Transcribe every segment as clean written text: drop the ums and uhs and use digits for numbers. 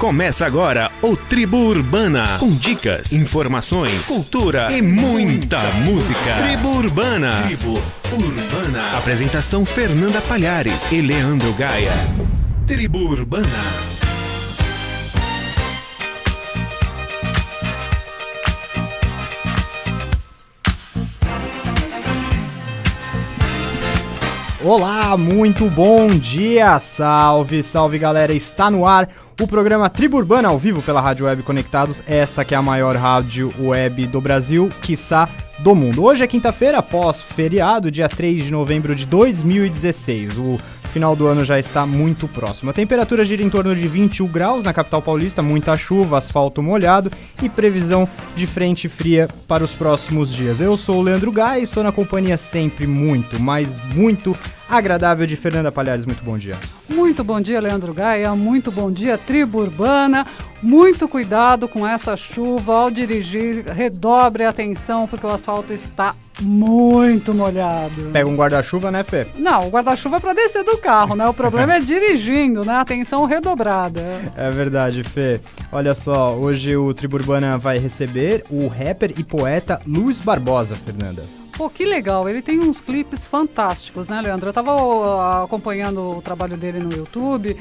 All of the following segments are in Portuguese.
Começa agora o Tribo Urbana, com dicas, informações, cultura e muita música. Tribo Urbana. Tribo Urbana. Apresentação Fernanda Palhares e Leandro Gaia. Tribo Urbana. Olá, muito bom dia, salve, salve galera, está no ar o programa Tribo Urbana ao vivo pela Rádio Web Conectados, esta que é a maior rádio web do Brasil, quiçá do mundo. Hoje é quinta-feira, após feriado, dia 3 de novembro de 2016, o final do ano já está muito próximo. A temperatura gira em torno de 21 graus na capital paulista, muita chuva, asfalto molhado e previsão de frente fria para os próximos dias. Eu sou o Leandro Gaia e estou na companhia sempre muito, mas muito agradável de Fernanda Palhares. Muito bom dia. Muito bom dia, Leandro Gaia. Muito bom dia, Tribo Urbana. Muito cuidado com essa chuva ao dirigir. Redobre a atenção porque o asfalto está muito molhado. Pega um guarda-chuva, né, Fê? Não, o guarda-chuva é para descer do carro, né? O problema é dirigindo, né? Atenção redobrada. É verdade, Fê. Olha só, hoje o Tribo Urbana vai receber o rapper e poeta Luiz Barbosa, Fernanda. Pô, que legal, ele tem uns clipes fantásticos, né, Leandro? Eu tava acompanhando o trabalho dele no YouTube,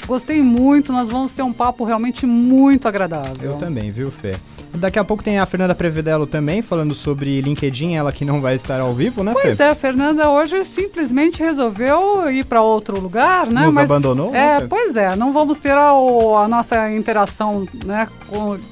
gostei muito, nós vamos ter um papo realmente muito agradável. Eu também, viu, Fê? Daqui a pouco tem a Fernanda Prevedelo também, falando sobre LinkedIn, ela que não vai estar ao vivo, né, Fê? Pois é, a Fernanda hoje simplesmente resolveu ir para outro lugar, né? Nos abandonou? É, né, pois é, não vamos ter a nossa interação, né,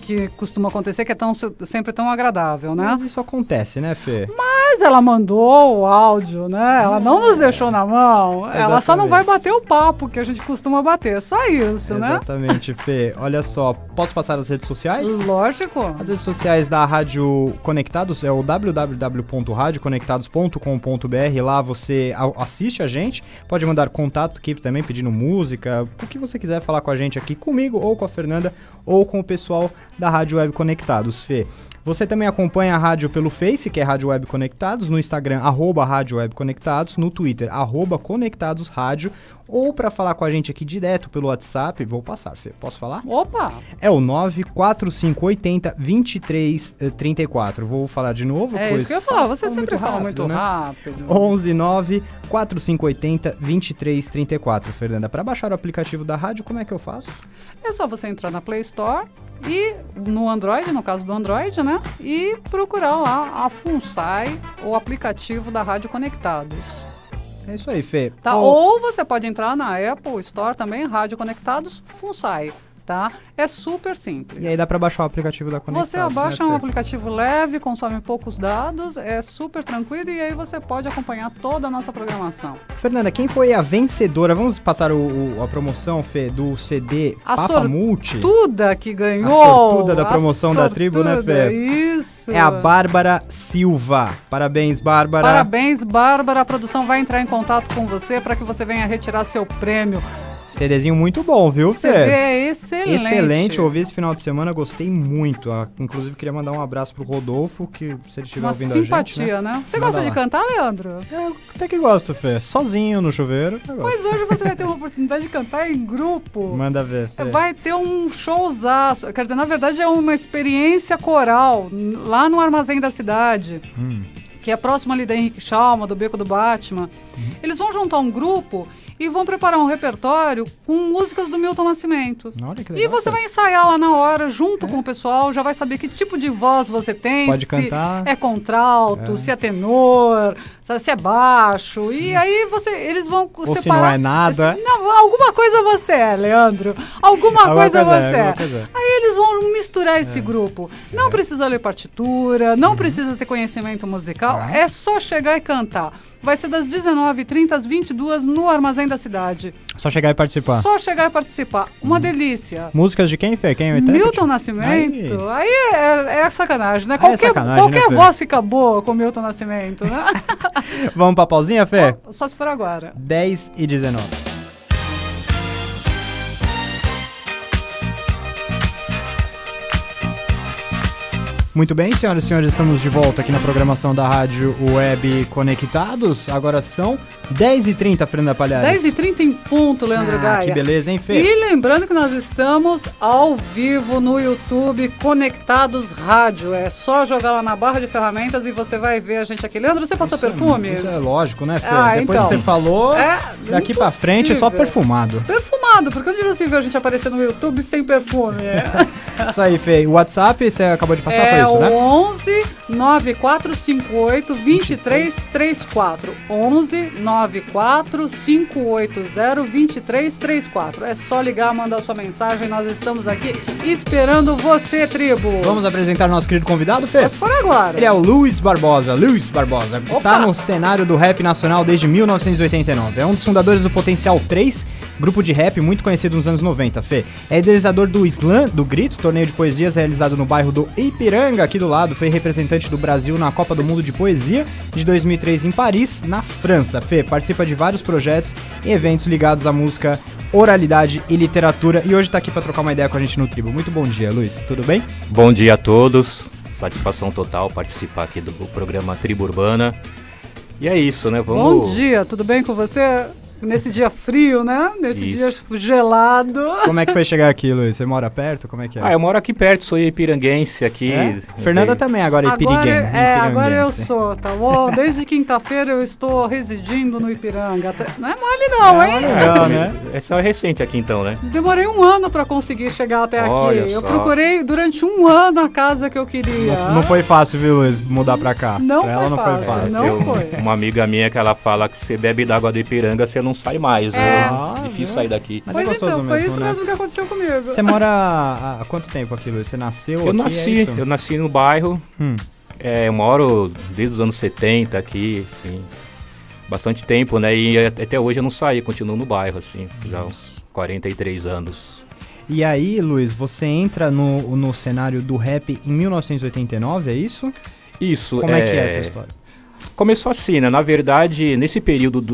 que costuma acontecer, que é sempre tão agradável, né? Mas isso acontece, né, Fê? Mas ela mandou o áudio, né? Ela não nos deixou na mão. Exatamente. Ela só não vai bater o papo que a gente costuma bater. Só isso, né? Exatamente, Fê. Olha só, posso passar as redes sociais? Lógico. As redes sociais da Rádio Conectados é o www.radioconectados.com.br. Lá você assiste a gente, pode mandar contato aqui também, pedindo música, o que você quiser falar com a gente aqui, comigo ou com a Fernanda ou com o pessoal da Rádio Web Conectados, Fê. Você também acompanha a rádio pelo Face, que é Rádio Web Conectados, no Instagram, @Rádio Web Conectados, no Twitter, @ConectadosRádio, ou para falar com a gente aqui direto pelo WhatsApp, vou passar, Fê, posso falar? Opa! É o 94580-2334. Vou falar de novo. É isso que eu ia falar, você sempre fala muito rápido. 119-4580-2334, Fernanda. Para baixar o aplicativo da rádio, como é que eu faço? É só você entrar na Play Store e no Android, no caso do Android, né? E procurar lá a FUNSAI, o aplicativo da Rádio Conectados. É isso aí, Fê. Tá? Ou você pode entrar na Apple Store também, Rádio Conectados FUNSAI. Tá? É super simples. E aí dá para baixar o aplicativo da Conectados. Você abaixa um aplicativo leve, consome poucos dados, é super tranquilo e aí você pode acompanhar toda a nossa programação. Fernanda, quem foi a vencedora? Vamos passar a promoção, Fê, do CD Papa Multi? A sortuda que ganhou. A sortuda da promoção da tribo, né, Fê? Isso. É a Bárbara Silva. Parabéns, Bárbara. Parabéns, Bárbara. A produção vai entrar em contato com você para que você venha retirar seu prêmio. CDzinho muito bom, viu, Fê? O CD é excelente. Excelente, eu ouvi esse final de semana, gostei muito. Inclusive, queria mandar um abraço pro Rodolfo, que se ele estiver ouvindo a gente, simpatia, né? Você gosta de cantar, Leandro? Eu até que gosto, Fê. Sozinho no chuveiro, eu gosto. Mas hoje você vai ter uma oportunidade de cantar em grupo. Manda ver, Fê. Vai ter um showzaço. Quer dizer, na verdade é uma experiência coral lá no Armazém da Cidade. Que é próximo ali da Henrique Schalma, do Beco do Batman. Eles vão juntar um grupo e vão preparar um repertório com músicas do Milton Nascimento. Olha que legal, e você vai ensaiar lá na hora, junto com o pessoal, já vai saber que tipo de voz você tem. Pode cantar. Se é contralto, se é tenor, se é baixo. E aí eles vão ou separar. se não é nada. Não, alguma coisa você é, Leandro. Alguma coisa você é. Aí eles vão misturar esse grupo. Não precisa ler partitura, não precisa ter conhecimento musical, é só chegar e cantar. Vai ser das 19h30 às 22h no Armazém da Cidade. Só chegar e participar. Só chegar e participar. Uma delícia. Músicas de quem, Fê? Quem é o intérprete? Milton Nascimento. Aí é sacanagem, né? Qualquer voz fica boa com Milton Nascimento, né? Vamos pra pausinha, Fê? Só se for agora. 10h19. Muito bem, senhoras e senhores, estamos de volta aqui na programação da Rádio Web Conectados. Agora são 10h30, Fernanda Palhares. 10h30 em ponto, Leandro Gaia. Que beleza, hein, Fê? E lembrando que nós estamos ao vivo no YouTube Conectados Rádio. É só jogar lá na barra de ferramentas e você vai ver a gente aqui. Leandro, você passou perfume? Isso é lógico, né, Fê? Depois então, que você falou, daqui pra frente é só perfumado. Perfumado, porque onde já se viu a gente aparecer no YouTube sem perfume? Isso aí, Fê. O WhatsApp, você acabou de passar, foi isso, né? 11 9458 2334. 11 9458 2334. É só ligar, mandar sua mensagem. Nós estamos aqui esperando você, tribo. Vamos apresentar nosso querido convidado, Fê? Mas for agora. Ele é o Luiz Barbosa. Luiz Barbosa. Está no cenário do rap nacional desde 1989. É um dos fundadores do Potencial 3, grupo de rap muito conhecido nos anos 90, Fê. É idealizador do Slam do Grito, torneio de poesias realizado no bairro do Ipiranga, aqui do lado. Foi representante do Brasil na Copa do Mundo de Poesia de 2003 em Paris, na França. Fê participa de vários projetos e eventos ligados à música, oralidade e literatura. E hoje tá aqui para trocar uma ideia com a gente no Tribo. Muito bom dia, Luiz. Tudo bem? Bom dia a todos. Satisfação total participar aqui do programa Tribo Urbana. E é isso, né? Vamos... Bom dia, tudo bem com você? Nesse dia frio, né? Nesse dia gelado. Como é que foi chegar aqui, Luiz? Você mora perto? Como é que é? Eu moro aqui perto, sou ipiranguense aqui. Fernanda também agora é ipiriguense. Agora eu sou, tá bom? Desde quinta-feira eu estou residindo no Ipiranga. Não é mole não, hein? Não, né? É só recente aqui então, né? Demorei 1 ano pra conseguir chegar até Olha aqui. só. Eu procurei durante 1 ano a casa que eu queria. Não foi fácil, viu, Luiz, mudar pra cá. Não pra foi ela não fácil, foi fácil. não foi. Uma amiga minha que ela fala que você bebe d'água do Ipiranga, você não sai mais, né? Difícil sair daqui. Mas pois é gostoso então, foi mesmo, isso né? mesmo que aconteceu comigo. Você mora há quanto tempo aqui, Luiz? Você nasceu aqui? Eu nasci no bairro. Eu moro desde os anos 70 aqui, assim, bastante tempo, né? E até hoje eu não saí, continuo no bairro, assim, já uns 43 anos. E aí, Luiz, você entra no cenário do rap em 1989, é isso? Isso. Como é que é essa história? Começou assim, né? Na verdade, nesse período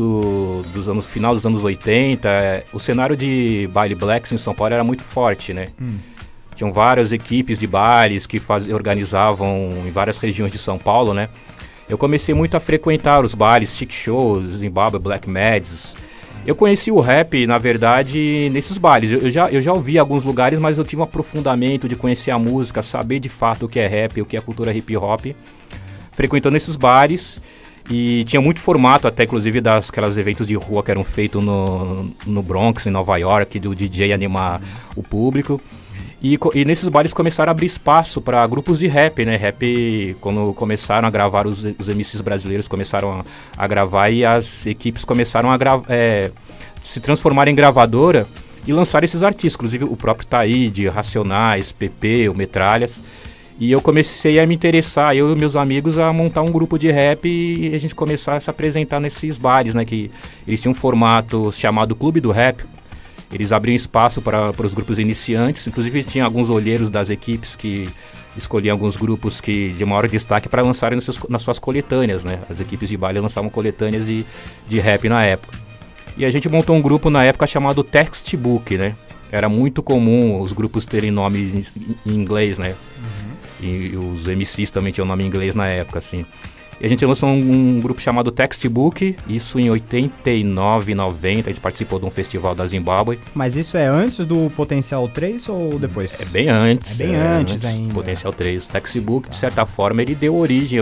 final dos anos 80, o cenário de baile blacks em São Paulo era muito forte, né? Tinham várias equipes de bailes que organizavam em várias regiões de São Paulo, né? Eu comecei muito a frequentar os bailes, Chic Shows, Zimbabwe, Black Mads. Eu conheci o rap, na verdade, nesses bailes. Eu já ouvi em alguns lugares, mas eu tive um aprofundamento de conhecer a música, saber de fato o que é rap, o que é cultura hip hop, frequentando esses bares. E tinha muito formato até, inclusive, daquelas eventos de rua que eram feitos no Bronx, em Nova York, do DJ animar o público. E nesses bares começaram a abrir espaço para grupos de rap, né? Rap, quando começaram a gravar, os MCs brasileiros começaram a gravar e as equipes começaram a se transformar em gravadora e lançar esses artistas. Inclusive o próprio Taíde, Racionais, PP, o Metralhas. E eu comecei a me interessar, eu e meus amigos, a montar um grupo de rap e a gente começar a se apresentar nesses bares, né? Que eles tinham um formato chamado Clube do Rap. Eles abriam espaço para os grupos iniciantes, inclusive tinha alguns olheiros das equipes que escolhiam alguns grupos de maior destaque para lançarem nas suas coletâneas, né? As equipes de baile lançavam coletâneas de rap na época. E a gente montou um grupo na época chamado Textbook, né? Era muito comum os grupos terem nomes em inglês, né? E os MCs também tinham nome em inglês na época, assim. E a gente lançou um grupo chamado Textbook, isso em 89, 90, a gente participou de um festival da Zimbábue. Mas isso é antes do Potencial 3 ou depois? É bem antes. É bem antes ainda. Do Potencial 3. O Textbook, de certa forma, ele deu origem,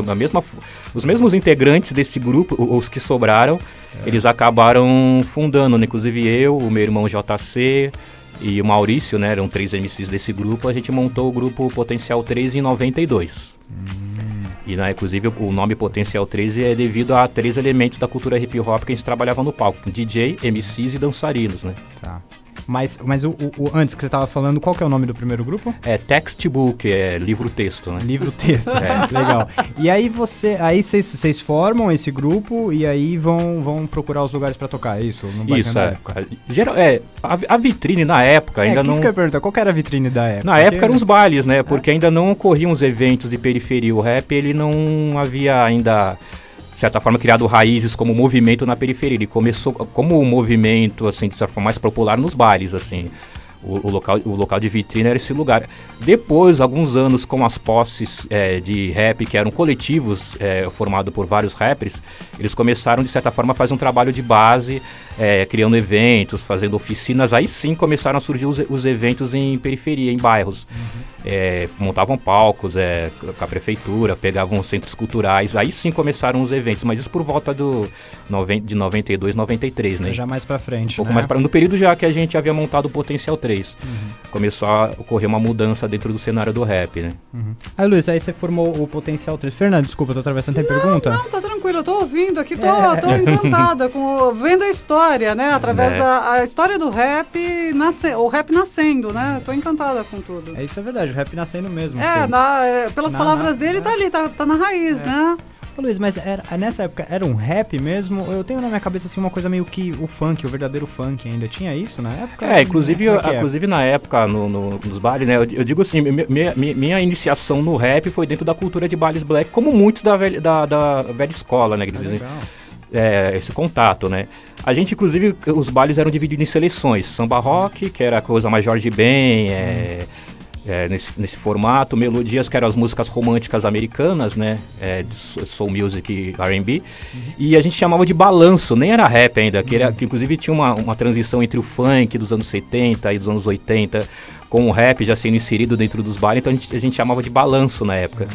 os mesmos integrantes desse grupo, os que sobraram, eles acabaram fundando, né? Inclusive eu, o meu irmão JC e o Maurício, né? Eram 3 MCs desse grupo, a gente montou o grupo Potencial 3 em 92. E, né, inclusive, o nome Potencial 13 é devido a 3 elementos da cultura hip hop que a gente trabalhava no palco: DJ, MCs e dançarinos, né? Tá. Mas antes que você estava falando, qual que é o nome do primeiro grupo? É Textbook, é livro-texto, né? Livro-texto, legal. E aí vocês formam esse grupo e aí vão procurar os lugares para tocar, é isso? Isso, a vitrine na época ainda não... Isso que eu ia perguntar, qual que era a vitrine da época? Na época eram os bailes, né? Porque ainda não ocorriam os eventos de periferia. O rap, ele não havia ainda, de certa forma, criado raízes como movimento na periferia. Ele começou como um movimento, assim, de certa forma, mais popular nos bares, assim. O local de vitrine era esse lugar. Depois, alguns anos com as posses de rap, que eram coletivos formados por vários rappers, eles começaram, de certa forma, a fazer um trabalho de base, criando eventos, fazendo oficinas. Aí sim começaram a surgir os eventos em periferia, em bairros. Montavam palcos com a prefeitura, pegavam centros culturais. Aí sim começaram os eventos, mas isso por volta de 92, 93, né? Já mais pra frente, pouco mais no período já que a gente havia montado o Potencial 3. Começou a ocorrer uma mudança dentro do cenário do rap, né? Aí, Luiz, aí você formou o Potencial 3. Fernando, desculpa, eu tô atravessando, tem pergunta? Não, tá tranquilo, eu tô ouvindo aqui, tô encantada, vendo a história, né? Através da história do rap, o rap nascendo, né? Tô encantada com tudo. Isso é verdade, o rap nascendo mesmo. Pelas palavras dele, tá ali, tá na raiz, né? Ô, Luiz, mas nessa época era um rap mesmo? Eu tenho na minha cabeça assim uma coisa meio que o funk, o verdadeiro funk ainda. Tinha isso na época? Inclusive na época, nos bailes, né? Eu digo assim, minha iniciação no rap foi dentro da cultura de bailes black, como muitos da velha escola, né? Que dizem, esse contato, né? A gente, inclusive, os bailes eram divididos em seleções. Samba rock, que era a coisa mais Jorge Ben, nesse formato, melodias que eram as músicas românticas americanas, né, soul music, R&B, e a gente chamava de balanço, nem era rap ainda, que inclusive tinha uma transição entre o funk dos anos 70 e dos anos 80, com o rap já sendo inserido dentro dos bailes, então a gente chamava de balanço na época.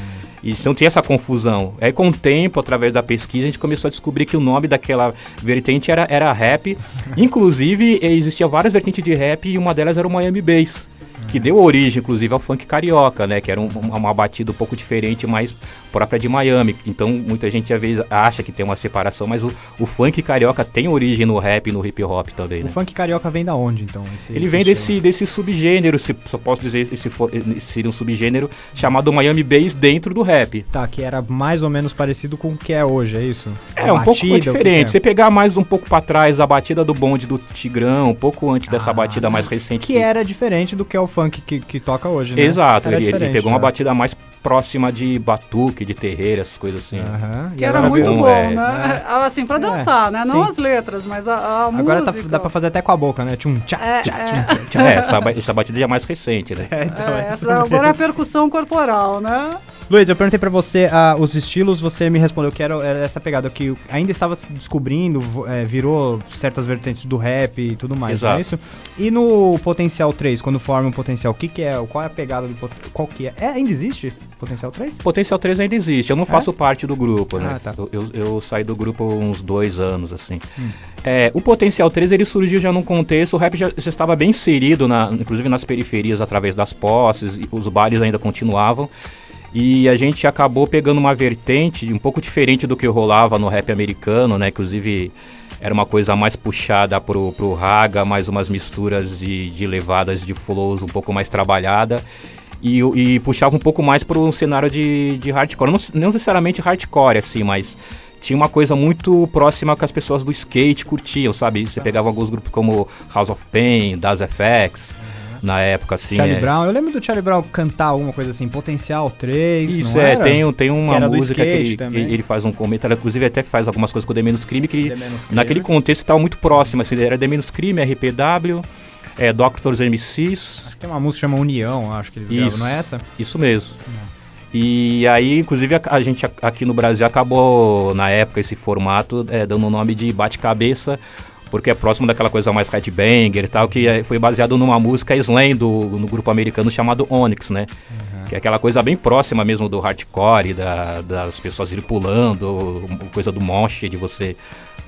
E não tinha essa confusão. Aí com o tempo, através da pesquisa, a gente começou a descobrir que o nome daquela vertente era rap. Inclusive, existia várias vertentes de rap e uma delas era o Miami Bass, que deu origem, inclusive, ao funk carioca, né? Que era uma batida um pouco diferente, mais própria de Miami. Então, muita gente, às vezes, acha que tem uma separação, mas o funk carioca tem origem no rap e no hip hop também, né? O funk carioca vem da onde, então? Ele vem desse subgênero, se só posso dizer, seria um subgênero chamado Miami Bass dentro do rap. Tá, que era mais ou menos parecido com o que é hoje, é isso? Um pouco diferente. Você pegar mais um pouco pra trás a batida do bonde do Tigrão, um pouco antes dessa batida mais recente. Que era diferente do que é o funk que toca hoje, né? Exato, ele pegou uma batida mais próxima de batuque, de terreiro, essas coisas assim. Que era muito bom, né? Assim, pra dançar, né? Não as letras, mas a música. Agora dá pra fazer até com a boca, né? Tchum, tchá, tchá, tchá. Essa batida já é mais recente, né? Agora é a percussão corporal, né? Luiz, eu perguntei pra você os estilos, você me respondeu que era essa pegada que ainda estava descobrindo, virou certas vertentes do rap e tudo mais, exato. Não é isso? E no Potencial 3, quando forma um Potencial, qual é a pegada do qual que é? Ainda existe Potencial 3? Potencial 3 ainda existe, eu não faço parte do grupo, né? Tá. Eu saí do grupo há uns 2 anos, assim. O Potencial 3, ele surgiu já num contexto, o rap já estava bem inserido, inclusive nas periferias, através das posses, e os bailes ainda continuavam. E a gente acabou pegando uma vertente um pouco diferente do que rolava no rap americano, né? Inclusive era uma coisa mais puxada pro raga, mais umas misturas de levadas de flows um pouco mais trabalhada. E puxava um pouco mais pro um cenário de hardcore. Não necessariamente hardcore, assim, mas tinha uma coisa muito próxima que as pessoas do skate curtiam, sabe? Você pegava alguns grupos como House of Pain, Das FX... Na época, assim. Charlie Brown, eu lembro do Charlie Brown cantar alguma coisa assim, Potencial 3. Isso, não era? Tem uma música que ele faz um comentário, inclusive até faz algumas coisas com o The Menos Crime, que naquele contexto estava muito próximo, assim, era The Menos Crime, RPW, Doctors MCs. Acho que tem uma música que chama União, acho que eles gravam, não é essa? Isso mesmo. E aí, inclusive, a gente aqui no Brasil acabou, na época, esse formato, dando o nome de Bate-Cabeça, porque é próximo daquela coisa mais headbanger e tal, que foi baseado numa música slam no grupo americano chamado Onyx, né? Que é aquela coisa bem próxima mesmo do hardcore, das pessoas ir pulando, coisa do mosh, de você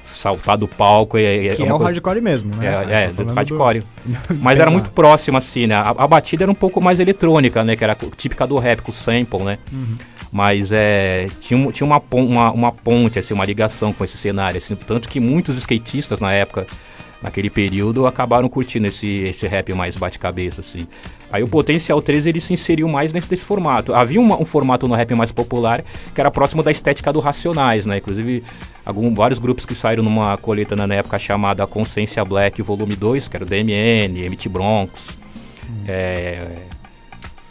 saltar do palco. Que é o hardcore mesmo, né? Do hardcore. Mas era muito próximo, assim, né? A batida era um pouco mais eletrônica, né? Que era típica do rap, com o sample, né? Mas tinha uma ponte, assim, uma ligação com esse cenário, assim, tanto que muitos skatistas na época, naquele período, acabaram curtindo esse rap mais bate-cabeça, assim. Aí o Potencial 3, ele se inseriu mais desse formato. Havia um formato no rap mais popular, que era próximo da estética do Racionais, né? Inclusive, vários grupos que saíram numa coleta na época chamada Consciência Black Volume 2, que era o DMN, MT Bronx,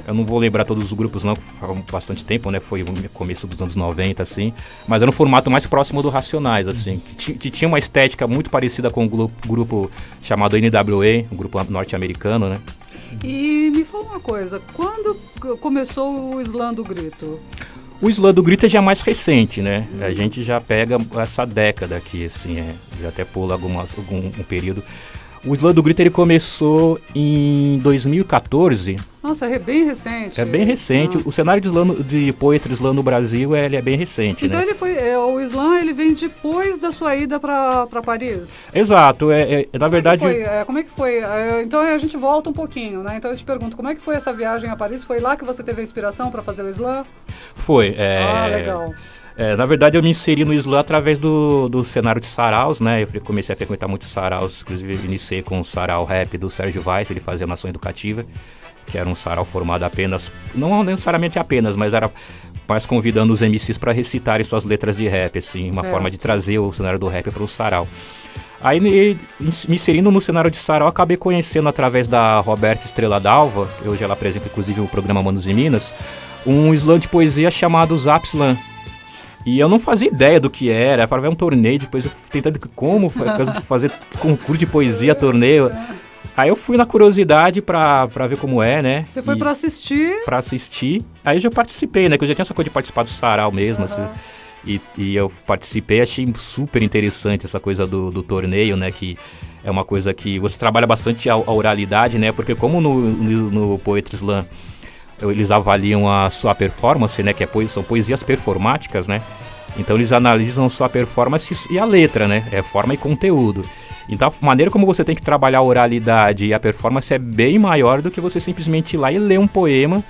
Eu não vou lembrar todos os grupos não, faz bastante tempo, né? Foi no começo dos anos 90, assim. Mas era um formato mais próximo do Racionais, assim. Que tinha uma estética muito parecida com um grupo chamado NWA, um grupo norte-americano, né? E me fala uma coisa, quando começou o Slam do Grito? O Slam do Grito é já mais recente, né? A gente já pega essa década aqui, assim, já até pula um período. O Slam do Grito ele começou em 2014. Nossa, é bem recente. É bem recente. O cenário de Poetry Slam no Brasil ele é bem recente, então né? Ele foi, o Slam ele vem depois da sua ida para Paris? Exato. Na verdade... Como é que foi? Então a gente volta um pouquinho, né? Então eu te pergunto, como é que foi essa viagem a Paris? Foi lá que você teve a inspiração para fazer o Slam? Foi. Legal. Na verdade, eu me inseri no Slam através do cenário de saraus, né? Eu comecei a frequentar muitos saraus, inclusive iniciei com o sarau rap do Sérgio Weiss, ele fazia Nação Educativa, que era um sarau formado apenas, não necessariamente apenas, mas era mais convidando os MCs para recitarem suas letras de rap, assim, uma forma de trazer o cenário do rap para o sarau. Aí, me inserindo no cenário de sarau, acabei conhecendo através da Roberta Estrela Dalva, hoje ela apresenta inclusive o programa Manos e Minas, um slam de poesia chamado Zap Slam. E eu não fazia ideia do que era, eu falava, é um torneio, depois eu tentando fazer concurso de poesia, torneio. Aí eu fui na curiosidade pra ver como é, né? Você foi pra assistir? Pra assistir. Aí eu já participei, né? Que eu já tinha essa coisa de participar do sarau mesmo, assim. E eu participei, achei super interessante essa coisa do torneio, né? Que é uma coisa que você trabalha bastante a oralidade, né? Porque como no Poetry Slam eles avaliam a sua performance, né? Que são poesias performáticas, né? Então eles analisam sua performance e a letra, né? É forma e conteúdo. Então a maneira como você tem que trabalhar a oralidade e a performance é bem maior do que você simplesmente ir lá e ler um poema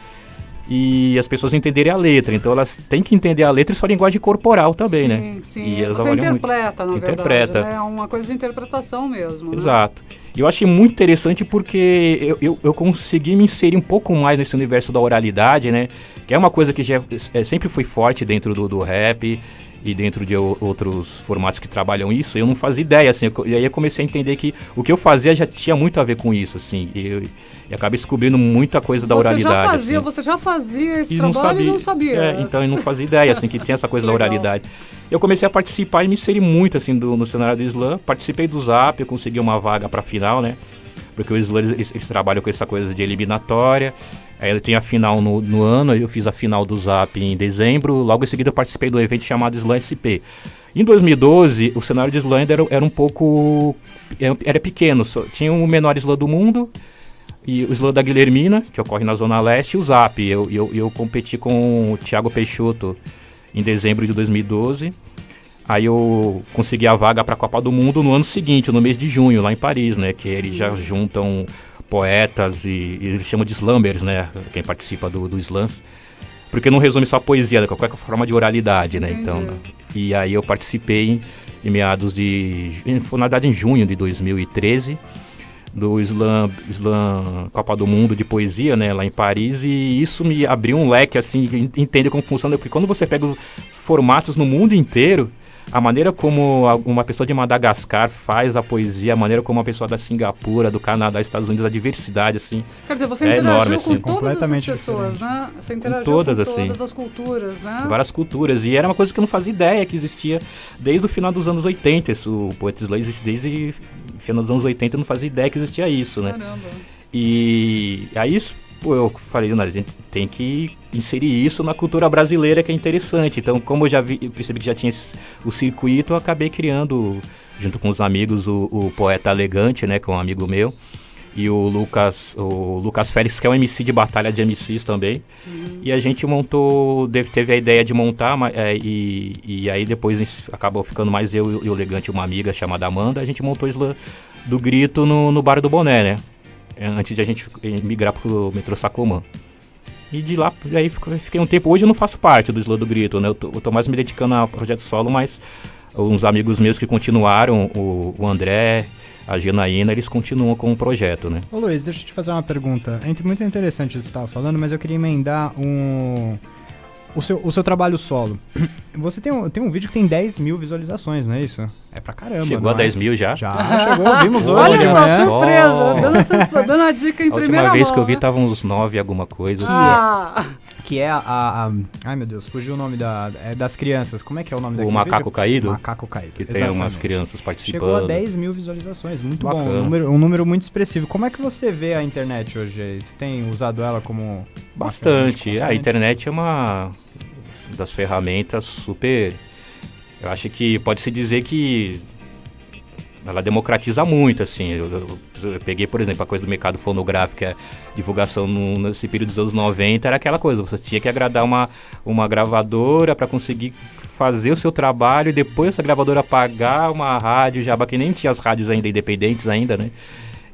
e as pessoas entenderem a letra. Então elas têm que entender a letra e sua linguagem corporal também, né? Sim, e elas você interpreta, na verdade, né? É uma coisa de interpretação mesmo. Exato. E eu achei muito interessante porque eu consegui me inserir um pouco mais nesse universo da oralidade, né? Que é uma coisa que já sempre foi forte dentro do rap e dentro de outros formatos que trabalham isso. Eu não fazia ideia, assim. E aí eu comecei a entender que o que eu fazia já tinha muito a ver com isso, assim. E acabei descobrindo muita coisa da oralidade. Você já fazia esse trabalho e não sabia. Então eu não fazia ideia, assim, que tinha essa coisa da oralidade. Eu comecei a participar e me inseri muito, assim, no cenário do Slam. Participei do Zap, eu consegui uma vaga pra final, né? Porque o Slam, eles trabalham com essa coisa de eliminatória. Aí tem a final no ano, eu fiz a final do Zap em dezembro. Logo em seguida eu participei do evento chamado Slam SP. Em 2012, o cenário de Slam era um pouco... Era pequeno, tinha o menor Slam do mundo, e o Slam da Guilhermina, que ocorre na Zona Leste, e o Zap. Eu competi com o Thiago Peixoto em dezembro de 2012. Aí eu consegui a vaga para a Copa do Mundo no ano seguinte, no mês de junho, lá em Paris, né? Que eles já juntam poetas e eles chamam de slammers, né? Quem participa do slams. Porque não resume só a poesia, né? Qualquer forma de oralidade, né? Então, e aí eu participei em meados na verdade em junho de 2013, do Slam Copa do Mundo de poesia, né? Lá em Paris, e isso me abriu um leque, assim, entender como funciona. Porque quando você pega os formatos no mundo inteiro, a maneira como uma pessoa de Madagascar faz a poesia, a maneira como uma pessoa da Singapura, do Canadá, Estados Unidos, a diversidade, assim, quer dizer, você interagiu enorme, com assim. todas as pessoas, né? Você interagiu com todas as culturas, né? Várias culturas. E era uma coisa que eu não fazia ideia que existia desde o final dos anos 80. O Poetry Slam existe desde o final dos anos 80, eu não fazia ideia que existia isso, né? Caramba. E aí eu falei, a gente tem que inserir isso na cultura brasileira, que é interessante. Então, como eu percebi que já tinha o circuito, eu acabei criando, junto com os amigos, o Poeta Elegante, né, que é um amigo meu, e o Lucas Félix, que é um MC de batalha de MCs também. E a gente teve a ideia de montar, e aí depois acabou ficando mais eu e o Elegante, uma amiga chamada Amanda. A gente montou o Slam do Grito no Bar do Boné, né? Antes de a gente migrar pro metrô Sacomã. E de lá, aí fiquei um tempo. Hoje eu não faço parte do Slam do Grito, né? Eu tô mais me dedicando a projeto solo, mas uns amigos meus que continuaram, o André, a Janaína, eles continuam com o projeto, né? Ô Luiz, deixa eu te fazer uma pergunta. É muito interessante o que você estava falando, mas eu queria emendar o seu trabalho solo. Você tem um vídeo que tem 10 mil visualizações, não é isso? É pra caramba. Chegou a 10 mil já? Já chegou, vimos hoje. Olha só, né? surpresa, dando a dica em A primeira última vez mão. que eu vi tava uns 9 alguma coisa. Que é ai meu Deus, fugiu o nome das crianças. Como é que é o nome daquele O Macaco vídeo? Caído? Macaco Caído. Que tem exatamente. umas crianças participando. Chegou a 10 mil visualizações, muito Bacana. bom, um número muito expressivo. Como é que você vê a internet hoje? Você tem usado ela como... Bastante. A internet é uma das ferramentas super... Eu acho que pode-se dizer que ela democratiza muito, assim. Eu peguei, por exemplo, a coisa do mercado fonográfico, a divulgação nesse período dos anos 90, era aquela coisa, você tinha que agradar uma gravadora para conseguir fazer o seu trabalho e depois essa gravadora pagar uma rádio, já que nem tinha as rádios ainda independentes ainda, né?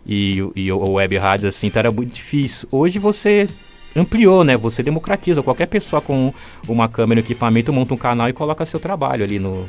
E o web rádio, assim, então era muito difícil. Hoje você ampliou, né? Você democratiza. Qualquer pessoa com uma câmera e um equipamento monta um canal e coloca seu trabalho ali no...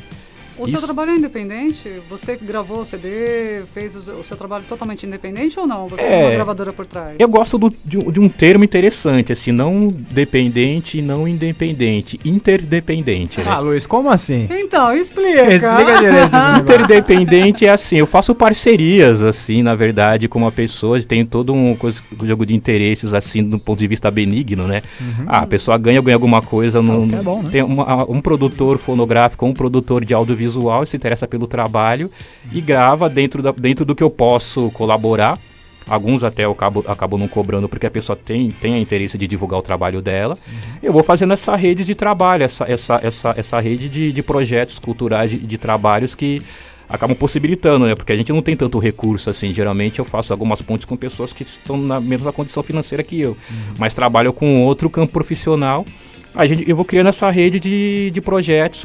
O seu trabalho é independente? Você gravou o CD, fez o seu trabalho totalmente independente ou não? Você tem uma gravadora por trás? Eu gosto de um termo interessante, assim, não dependente, não independente, interdependente, né? Ah, Luiz, como assim? Então, explica. Explica direito. Interdependente é assim, eu faço parcerias, assim, na verdade, com uma pessoa, tem todo um jogo de interesses, assim, do ponto de vista benigno, né? A pessoa ganha alguma coisa, é bom, né? Tem um produtor fonográfico, um produtor de audiovisual, se interessa pelo trabalho e grava dentro do que eu posso colaborar. Alguns até eu acabo não cobrando porque a pessoa tem interesse de divulgar o trabalho dela. Eu vou fazendo essa rede de trabalho, essa rede de projetos culturais, de trabalhos que acabam possibilitando, né? Porque a gente não tem tanto recurso assim. Geralmente eu faço algumas pontes com pessoas que estão na mesma condição financeira que eu, mas trabalho com outro campo profissional. Eu vou criando essa rede de projetos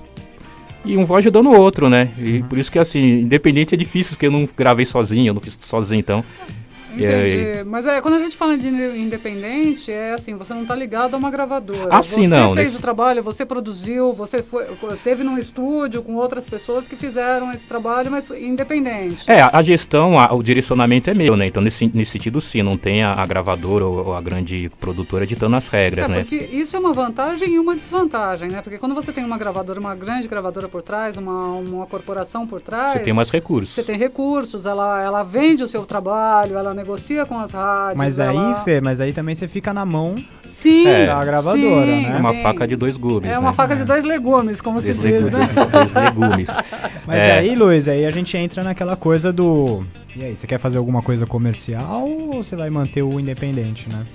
e um vai ajudando o outro, né? E por isso que, assim, independente é difícil, porque eu não gravei sozinho, eu não fiz sozinho, então... Entendi. Mas quando a gente fala de independente, é assim, você não está ligado a uma gravadora. Assim, você fez o trabalho, você produziu, você teve num estúdio com outras pessoas que fizeram esse trabalho, mas independente. A gestão, o direcionamento é meu, né? Então, nesse sentido, sim, não tem a gravadora ou a grande produtora ditando as regras, né? Porque isso é uma vantagem e uma desvantagem, né? Porque quando você tem uma gravadora, uma grande gravadora por trás, uma corporação por trás... Você tem mais recursos. Você tem recursos, ela vende o seu trabalho, ela negocia com as rádios. Mas aí, Fê, mas também você fica na mão da gravadora, né? É uma faca de dois gumes, É uma faca de dois legumes, como se diz, né? Dois legumes. Mas aí, Luiz, aí a gente entra naquela coisa do... E aí, você quer fazer alguma coisa comercial ou você vai manter o independente, né?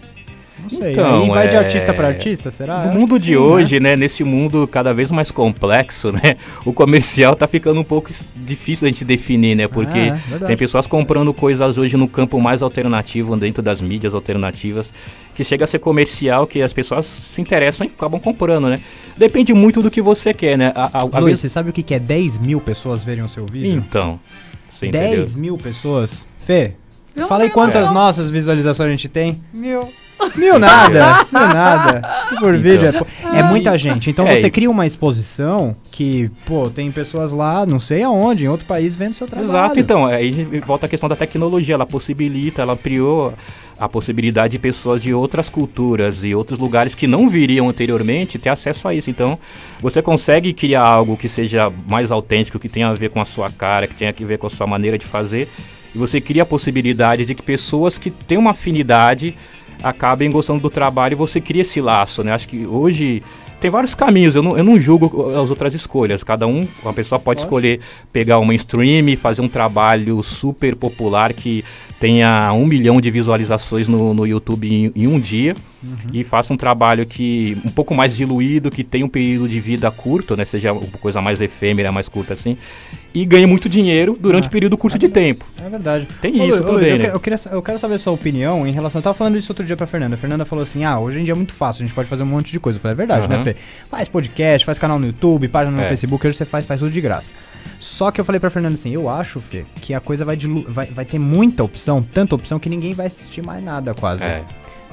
Não sei, então, aí vai de artista para artista, será? No mundo de hoje, né, nesse mundo cada vez mais complexo, né, o comercial tá ficando um pouco difícil a gente definir, né, porque tem pessoas comprando coisas hoje no campo mais alternativo, dentro das mídias alternativas, que chega a ser comercial, que as pessoas se interessam e acabam comprando, né. Depende muito do que você quer, né. Luiz, você sabe o que é 10 mil pessoas verem o seu vídeo? Então, você 10 entendeu? mil pessoas? Fê, fala aí quantas nossas visualizações a gente tem? 1000. Mil nada. Por vídeo é muita gente. Então você cria uma exposição que, tem pessoas lá, não sei aonde, em outro país vendo seu trabalho. Exato, então, aí volta a questão da tecnologia, ela possibilita, ela ampliou a possibilidade de pessoas de outras culturas e outros lugares que não viriam anteriormente ter acesso a isso. Então, você consegue criar algo que seja mais autêntico, que tenha a ver com a sua cara, que tenha a ver com a sua maneira de fazer, e você cria a possibilidade de que pessoas que têm uma afinidade acabem gostando do trabalho e você cria esse laço, né? Acho que hoje tem vários caminhos, eu não julgo as outras escolhas, uma pessoa pode escolher pegar uma stream e fazer um trabalho super popular que tenha 1 milhão de visualizações no YouTube em um dia, e faça um trabalho um pouco mais diluído, que tenha um período de vida curto, né? Seja uma coisa mais efêmera, mais curta assim, e ganhe muito dinheiro durante um período curto de tempo. É verdade. Tem isso também, né? Eu quero saber a sua opinião em relação... Eu tava falando isso outro dia pra Fernanda. A Fernanda falou assim, hoje em dia é muito fácil, a gente pode fazer um monte de coisa. Eu falei, é verdade, né, Fê? Faz podcast, faz canal no YouTube, página no Facebook, hoje você faz tudo de graça. Só que eu falei pra Fernanda assim, eu acho, Fê, que a coisa vai ter muita opção, tanta opção que ninguém vai assistir mais nada quase.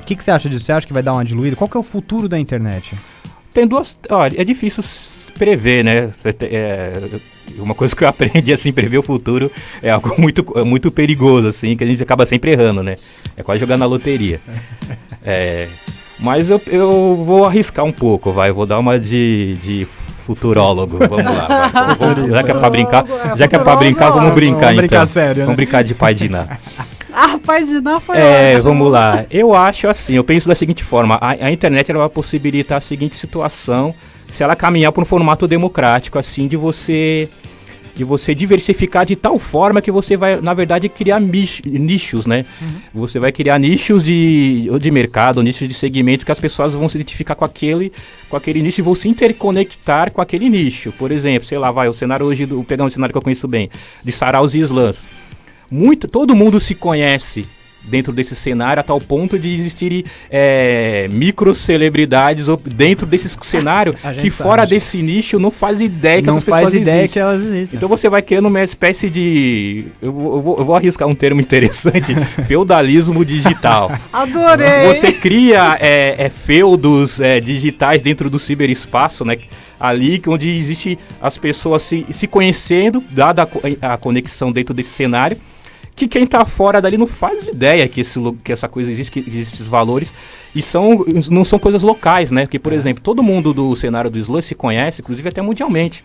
O que você acha disso? Você acha que vai dar uma diluída? Qual que é o futuro da internet? Tem duas... Olha, é difícil prever, né? Uma coisa que eu aprendi, assim, prever o futuro é algo muito perigoso, assim, que a gente acaba sempre errando, né? É quase jogar na loteria. Mas eu vou arriscar um pouco, vai. Vou dar uma de futurólogo. Vamos lá, vai. Já que é pra brincar, vamos brincar então. Vamos brincar sério, né? Vamos brincar de pai de Ná. Pai de Ná foi ótimo. Vamos lá. Eu acho assim, eu penso da seguinte forma. A internet ela vai possibilitar a seguinte situação, se ela caminhar por um formato democrático, assim, de você diversificar de tal forma que você vai, na verdade, criar nichos, né? Você vai criar nichos de mercado, nichos de segmento que as pessoas vão se identificar com aquele nicho e vão se interconectar com aquele nicho. Por exemplo, sei lá, o cenário hoje, vou pegar um cenário que eu conheço bem, de saraus e slams. Todo mundo se conhece dentro desse cenário a tal ponto de existirem microcelebridades dentro desse cenário que fora desse nicho não faz ideia que essas pessoas existem. Não faz ideia que elas existem. Então você vai criando uma espécie de... Eu vou arriscar um termo interessante, feudalismo digital. Adorei! Você cria feudos digitais dentro do ciberespaço, né? Ali onde existe as pessoas se conhecendo, dada a conexão dentro desse cenário, que quem tá fora dali não faz ideia que essa coisa existe, que existem esses valores, e não são coisas locais, né? Porque, por exemplo, todo mundo do cenário do Slam se conhece, inclusive até mundialmente,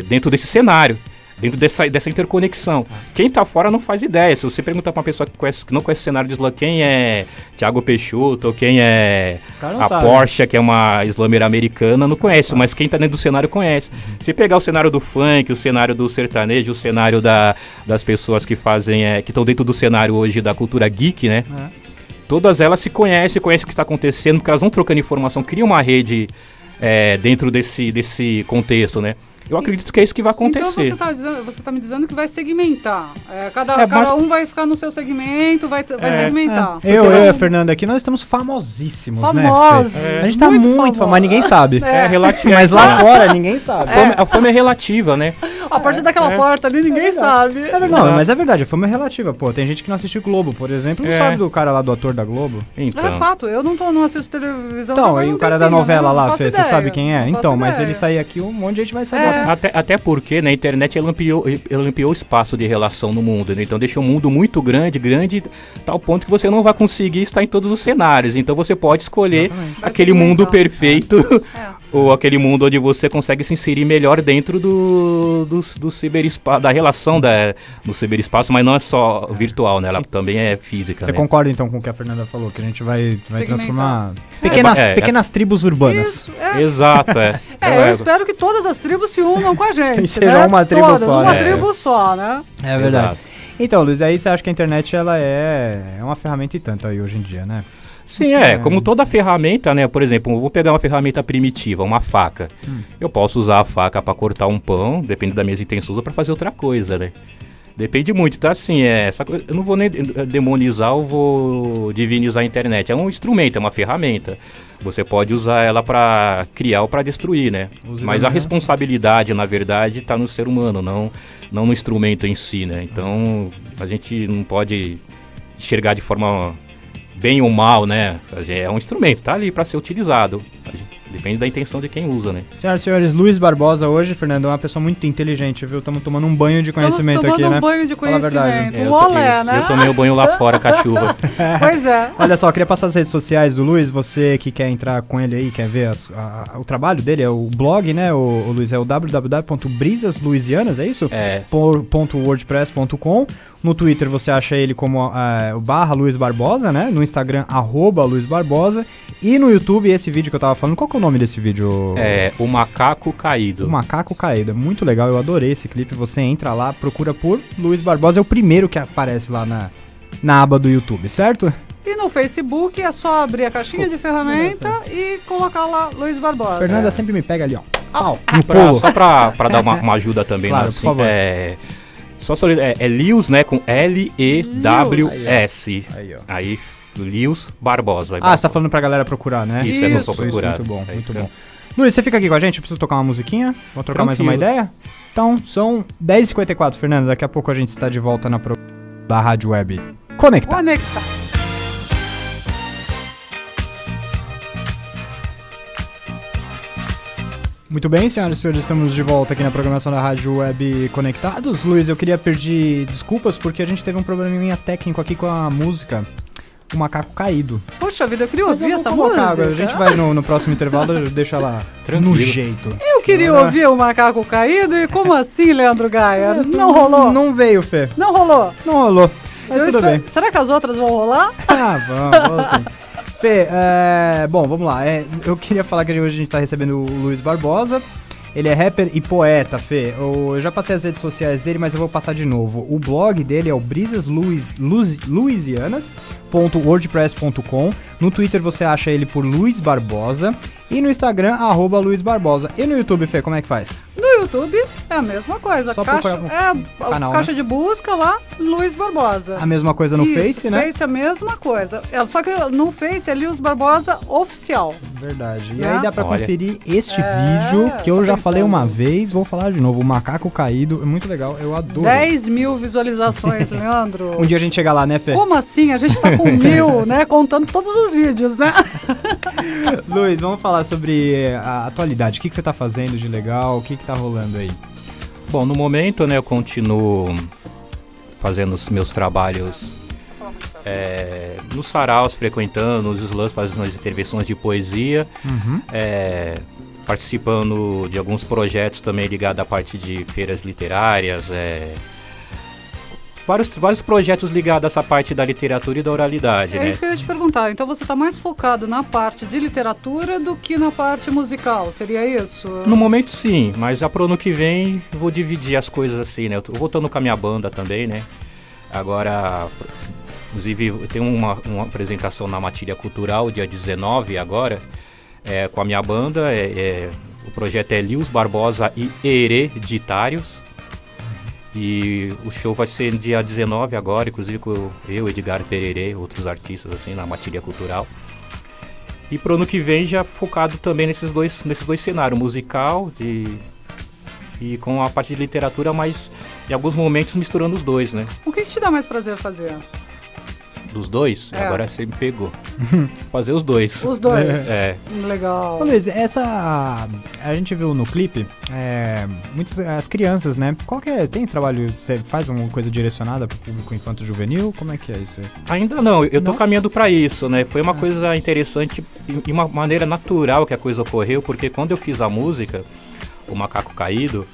dentro desse cenário, dentro dessa interconexão. Quem tá fora não faz ideia. Se você perguntar pra uma pessoa que não conhece o cenário do Slam, quem é Thiago Peixoto, ou quem é a Porsche, que é uma slamer americana, não conhece, mas quem tá dentro do cenário conhece. Se pegar o cenário do funk, o cenário do sertanejo, o cenário das pessoas que fazem, que estão dentro do cenário hoje da cultura geek, né? Todas elas se conhecem o que está acontecendo, porque elas vão trocando informação, criam uma rede dentro desse contexto, né? Eu acredito que é isso que vai acontecer. Então você tá me dizendo que vai segmentar. Cada um vai ficar no seu segmento, vai segmentar. Eu e a Fernanda aqui, nós estamos famosíssimos, famosos, né? A gente tá muito famoso, mas ninguém sabe. Relativo. Mas lá fora ninguém sabe. A fama é relativa, né? A partir daquela porta ali, ninguém sabe. Não, mas é verdade, a fama é relativa. Pô, tem gente que não assiste Globo, por exemplo, não sabe do cara lá, do ator da Globo. Então. É fato, eu não assisto televisão. Então, e o cara da novela lá, Fê, você sabe quem é? Então, mas ideia. ele sair aqui, um monte de gente vai saber. Até porque na internet ela ampliou o espaço de relação no mundo, né? Então deixa o mundo muito grande, tal ponto que você não vai conseguir estar em todos os cenários. Então você pode escolher aquele mundo perfeito ou aquele mundo onde você consegue se inserir melhor dentro do ciberespaço, da relação do ciberespaço, mas não é só virtual, né? Ela também é física. Você né? concorda então com o que a Fernanda falou? Que a gente vai transformar pequenas tribos urbanas. Isso, Exato, eu espero que todas as tribos se unam com a gente. E seja uma tribo todas, só. Uma tribo só, né? É verdade. Exato. Então, Luiz, aí você acha que a internet ela é uma ferramenta e tanto aí hoje em dia, né? Sim, como toda ferramenta, né? Por exemplo, eu vou pegar uma ferramenta primitiva, uma faca. Eu posso usar a faca para cortar um pão, depende das minhas intenções, ou para fazer outra coisa, né? Depende muito, tá? Assim, eu não vou nem demonizar ou vou divinizar a internet. É um instrumento, é uma ferramenta. Você pode usar ela para criar ou para destruir, né? Mas a responsabilidade, na verdade, está no ser humano, não no instrumento em si, né? Então, a gente não pode enxergar de forma bem ou mal, né? É um instrumento, tá ali para ser utilizado. Depende da intenção de quem usa, né? Senhoras e senhores, Luiz Barbosa hoje, Fernando, é uma pessoa muito inteligente, viu? Estamos tomando um banho de conhecimento aqui, né? Estamos tomando um banho de conhecimento. Um olé, né? Eu tomei o banho lá fora com a chuva. Pois é. Olha só, eu queria passar as redes sociais do Luiz, você que quer entrar com ele aí, quer ver o trabalho dele, é o blog, né, o Luiz, é o www.brisasluisianas, é isso? .wordpress.com. No Twitter você acha ele como o @Luiz Barbosa, né? No Instagram, @Luiz Barbosa. E no YouTube, esse vídeo que eu tava falando, qual que é o nome desse vídeo? O Macaco Caído. O Macaco Caído, é muito legal, eu adorei esse clipe. Você entra lá, procura por Luiz Barbosa, é o primeiro que aparece lá na aba do YouTube, certo? E no Facebook é só abrir a caixinha de ferramenta e colocar lá Luiz Barbosa. Fernanda sempre me pega ali, ó. Só pra dar uma ajuda também, claro, né? Por favor. Lewis, né? Com Lews. Aí, ó. Aí, Lewis Barbosa. Você tá falando pra galera procurar, né? Isso, é só procurar. Muito bom, muito bom. Luiz, você fica aqui com a gente? Eu preciso tocar uma musiquinha? Vamos trocar mais uma ideia? Então, são 10h54, Fernanda. Daqui a pouco a gente está de volta da Rádio Web Conectar. Muito bem, senhoras e senhores, estamos de volta aqui na programação da Rádio Web Conectados. Luiz, eu queria pedir desculpas porque a gente teve um probleminha técnico aqui com a música O Macaco Caído. Poxa vida, eu queria Mas ouvir eu vou essa colocar, música. A gente vai no próximo intervalo, deixa lá Tranquilo. no jeito. Eu queria ouvir o Macaco Caído e como assim, Leandro Gaia? Não rolou? Não veio, Fê. Não rolou? Não rolou. Mas tudo bem. Será que as outras vão rolar? Vamos sim. Fê, bom, vamos lá. Eu queria falar que hoje a gente tá recebendo o Luiz Barbosa. Ele é rapper e poeta, Fê. Eu já passei as redes sociais dele, mas eu vou passar de novo. O blog dele é o brisasluisianas.wordpress.com. No Twitter você acha ele por Luiz Barbosa. E no Instagram, @Luiz Barbosa. E no YouTube, Fê, como é que faz? No YouTube é a mesma coisa. Só Caixa, procurar no canal, caixa né? de busca lá, Luiz Barbosa. A mesma coisa no Isso, Face, né? Face é a mesma coisa. Só que no Face é Luiz Barbosa Oficial. Verdade. E Né? aí dá pra Olha. conferir este vídeo que eu tô já falei pensando. uma vez, vou falar de novo. O Macaco Caído, é muito legal, eu adoro. 10 mil visualizações, Leandro. Um dia a gente chega lá, né, Fê? Como assim? A gente tá com 1000, né? Contando todos os vídeos, né? Luiz, vamos falar sobre a atualidade. O que você tá fazendo de legal? O que tá rolando aí? Bom, no momento, né, eu continuo fazendo os meus trabalhos nos saraus, frequentando os slams, fazendo as intervenções de poesia, participando de alguns projetos também ligados à parte de feiras literárias, vários projetos ligados a essa parte da literatura e da oralidade, É né? isso que eu ia te perguntar. Então você tá mais focado na parte de literatura do que na parte musical, seria isso? No momento sim, mas já pro ano que vem eu vou dividir as coisas assim, né? Eu tô voltando com a minha banda também, né? Agora, inclusive, eu tenho uma apresentação na Matilha Cultural, dia 19 agora, com a minha banda. O projeto é Lius Barbosa e Hereditários. E o show vai ser dia 19 agora, inclusive com eu, Edgar Pererê, outros artistas assim, na Matilha Cultural. E pro ano que vem já focado também nesses dois cenários, musical e com a parte de literatura, mas em alguns momentos misturando os dois, né? O que te dá mais prazer fazer? Dos dois, agora você me pegou. Fazer os dois. Os dois. Legal. Ô, Luiz, a gente viu no clipe muitas as crianças, né? Tem trabalho, você faz uma coisa direcionada pro público infanto-juvenil? Como é que é isso aí? Ainda não, eu tô Não? caminhando pra isso, né? Foi uma coisa interessante e uma maneira natural que a coisa ocorreu, porque quando eu fiz a música, O Macaco Caído,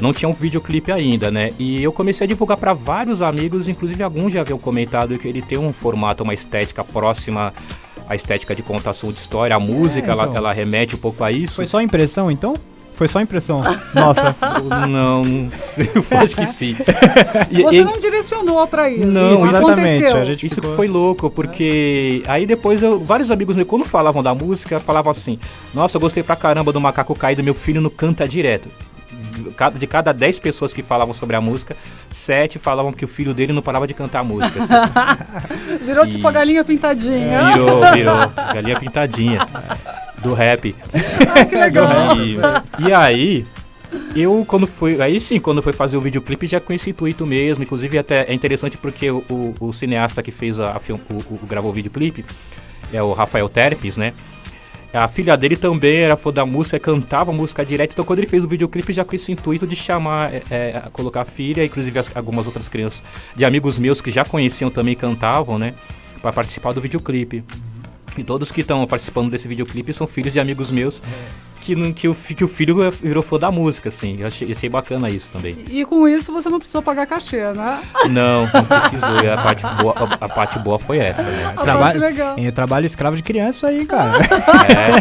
não tinha um videoclipe ainda, né? E eu comecei a divulgar para vários amigos, inclusive alguns já haviam comentado que ele tem um formato, uma estética próxima à estética de contação de história. A música, então. ela remete um pouco a isso. Foi só impressão, então? Foi só impressão? Nossa. Não sei, eu acho que sim. Você não direcionou pra isso. Não, isso exatamente. aconteceu. A gente Isso ficou... que foi louco, porque aí depois vários amigos meus, quando falavam da música, falavam assim: nossa, eu gostei pra caramba do Macaco Caído, meu filho não canta direto. De cada 10 pessoas que falavam sobre a música, 7 falavam que o filho dele não parava de cantar a música. Assim. Virou tipo a galinha pintadinha. Virou. Galinha pintadinha. Do rap. Ah, que legal. E aí, quando foi fazer o videoclipe, já com esse intuito mesmo. Inclusive, até é interessante porque o cineasta que fez gravou o videoclipe é o Rafael Terpes, né? A filha dele também era fã da música, cantava música direto. Então, quando ele fez o videoclipe, já com esse intuito de chamar, colocar a filha, inclusive algumas outras crianças de amigos meus que já conheciam também cantavam, né? Para participar do videoclipe. E todos que estão participando desse videoclipe são filhos de amigos meus que o filho virou fã da música, assim. Eu achei bacana isso também. E com isso você não precisou pagar cachê, né? Não precisou. E a parte boa foi essa, né? parte legal. Trabalho escravo de criança aí, cara.